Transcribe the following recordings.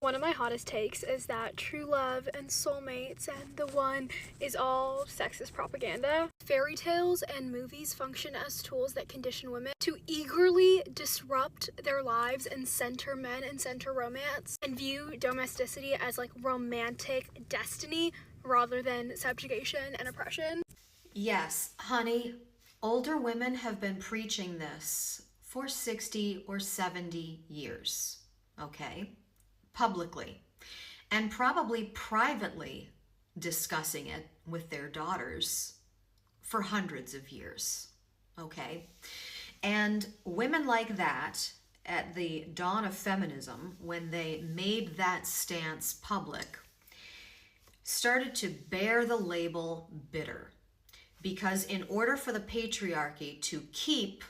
One of my hottest takes is that true love and soulmates and the one is all sexist propaganda. Fairy tales and movies function as tools that condition women to eagerly disrupt their lives and center men and center romance and view domesticity as like romantic destiny rather than subjugation and oppression. Yes, honey, older women have been preaching this for 60 or 70 years, okay? Publicly, and probably privately discussing it with their daughters for hundreds of years, okay? And women like that, at the dawn of feminism, when they made that stance public, started to bear the label bitter. Because in order for the patriarchy to keep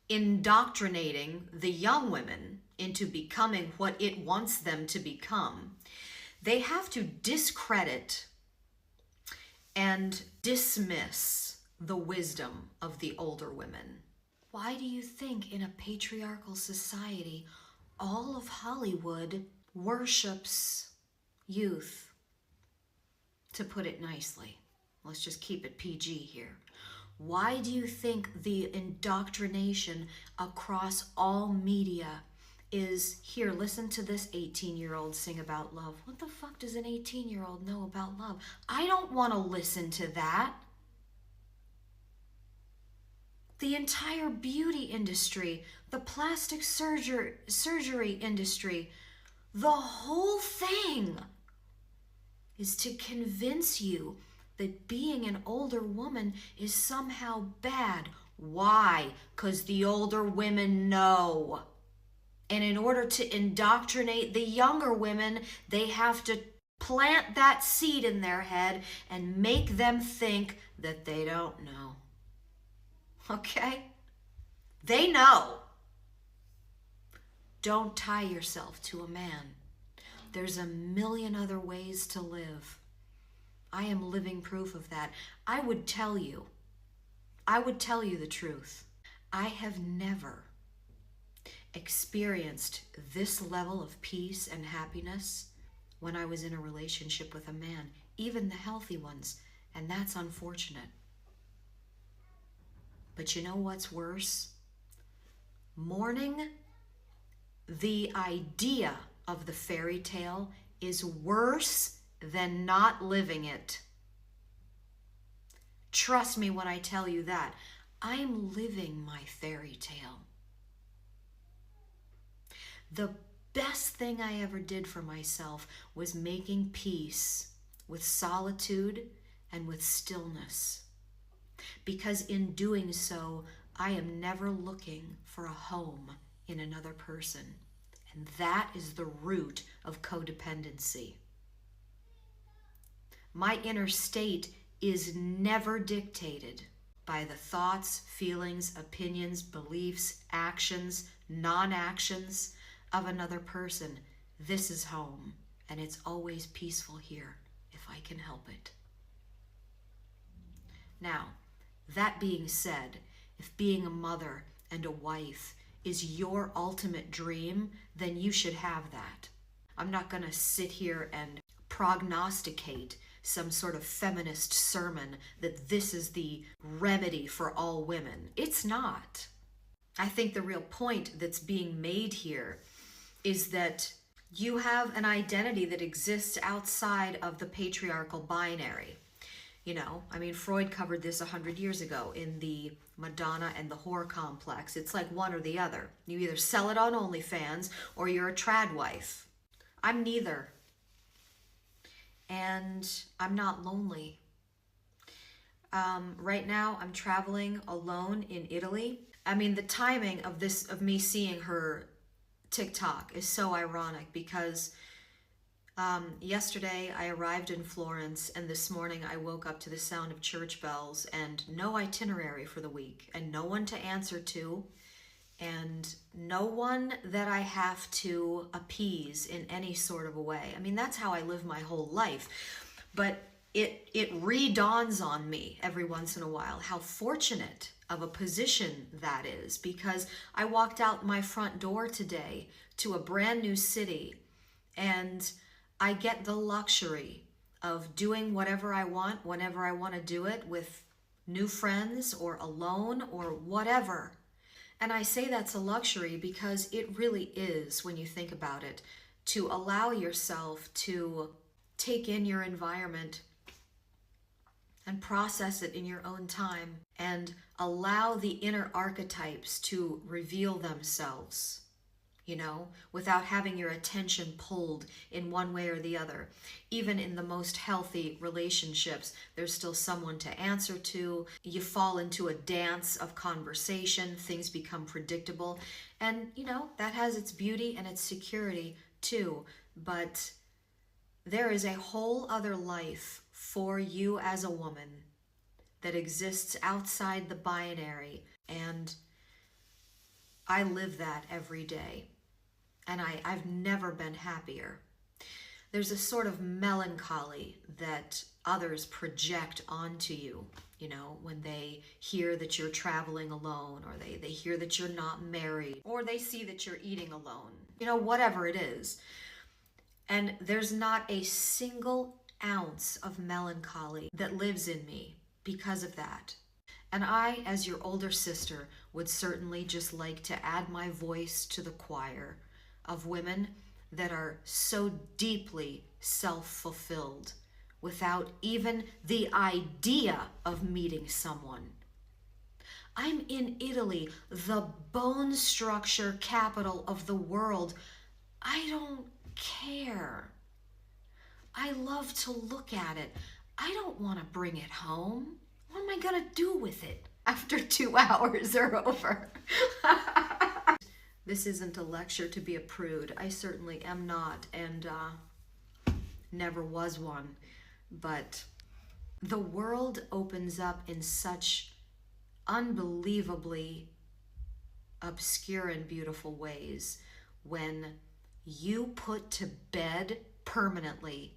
indoctrinating the young women into becoming what it wants them to become, they have to discredit and dismiss the wisdom of the older women. Why do you think in a patriarchal society all of Hollywood worships youth? To put it nicely, let's just keep it PG here. Why do you think the indoctrination across all media is, here, listen to this 18-year-old sing about love? What the fuck does an 18-year-old know about love? I don't want to listen to that. The entire beauty industry, the plastic surgery industry, the whole thing is to convince you that being an older woman is somehow bad. Why? Because the older women know. And in order to indoctrinate the younger women, they have to plant that seed in their head and make them think that they don't know. Okay? They know. Don't tie yourself to a man. There's a million other ways to live. I am living proof of that. I would tell you the truth. I have never experienced this level of peace and happiness when I was in a relationship with a man, even the healthy ones, and that's unfortunate. But you know what's worse? Mourning the idea of the fairy tale is worse than not living it. Trust me when I tell you that. I'm living my fairy tale. The best thing I ever did for myself was making peace with solitude and with stillness. Because in doing so, I am never looking for a home in another person. And that is the root of codependency. My inner state is never dictated by the thoughts, feelings, opinions, beliefs, actions, non-actions of another person. This is home, and it's always peaceful here if I can help it. Now, that being said, if being a mother and a wife is your ultimate dream, then you should have that. I'm not going to sit here and prognosticate some sort of feminist sermon that this is the remedy for all women. It's not. I think the real point that's being made here is that you have an identity that exists outside of the patriarchal binary. You know, I mean, Freud covered this 100 years ago in the Madonna and the whore complex. It's like one or the other. You either sell it on OnlyFans or you're a trad wife. I'm neither. And I'm not lonely. Right now, I'm traveling alone in Italy. I mean, the timing of this, of me seeing her TikTok is so ironic because yesterday I arrived in Florence and this morning I woke up to the sound of church bells and no itinerary for the week and no one to answer to and no one that I have to appease in any sort of a way. I mean, that's how I live my whole life. But it re-dawns on me every once in a while how fortunate of a position that is, because I walked out my front door today to a brand new city, and I get the luxury of doing whatever I want, whenever I want to do it, with new friends or alone or whatever. And I say that's a luxury because it really is, when you think about it, to allow yourself to take in your environment and process it in your own time and allow the inner archetypes to reveal themselves, without having your attention pulled in one way or the other. Even in the most healthy relationships, there's still someone to answer to. You fall into a dance of conversation, things become predictable, and that has its beauty and its security too. But there is a whole other life for you as a woman that exists outside the binary, and I live that every day. And I've never been happier. There's a sort of melancholy that others project onto you, when they hear that you're traveling alone, or they hear that you're not married, or they see that you're eating alone, whatever it is. And there's not a single ounce of melancholy that lives in me because of that. And I, as your older sister, would certainly just like to add my voice to the choir of women that are so deeply self-fulfilled without even the idea of meeting someone. I'm in Italy, the bone structure capital of the world. I don't care. I love to look at it. I don't want to bring it home. What am I going to do with it after 2 hours are over? This isn't a lecture to be a prude. I certainly am not, and never was one. But the world opens up in such unbelievably obscure and beautiful ways when you put to bed permanently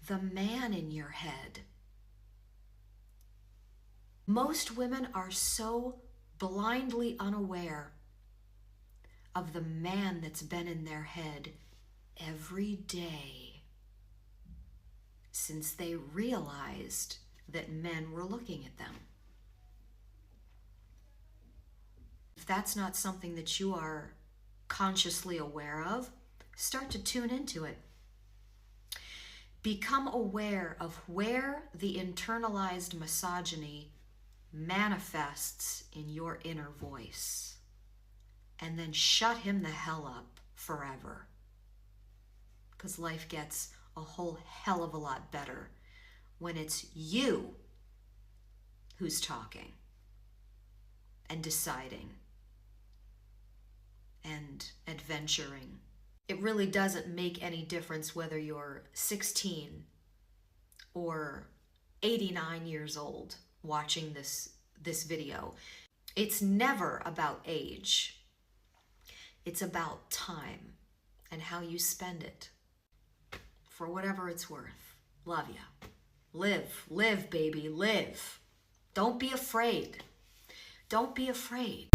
the man in your head. Most women are so blindly unaware of the man that's been in their head every day since they realized that men were looking at them. If that's not something that you are consciously aware of, start to tune into it. Become aware of where the internalized misogyny manifests in your inner voice, and then shut him the hell up forever. Because life gets a whole hell of a lot better when it's you who's talking and deciding and adventuring. It really doesn't make any difference whether you're 16 or 89 years old watching this video. It's never about age. It's about time and how you spend it. For whatever it's worth. Love ya. Live, baby, live. Don't be afraid. Don't be afraid.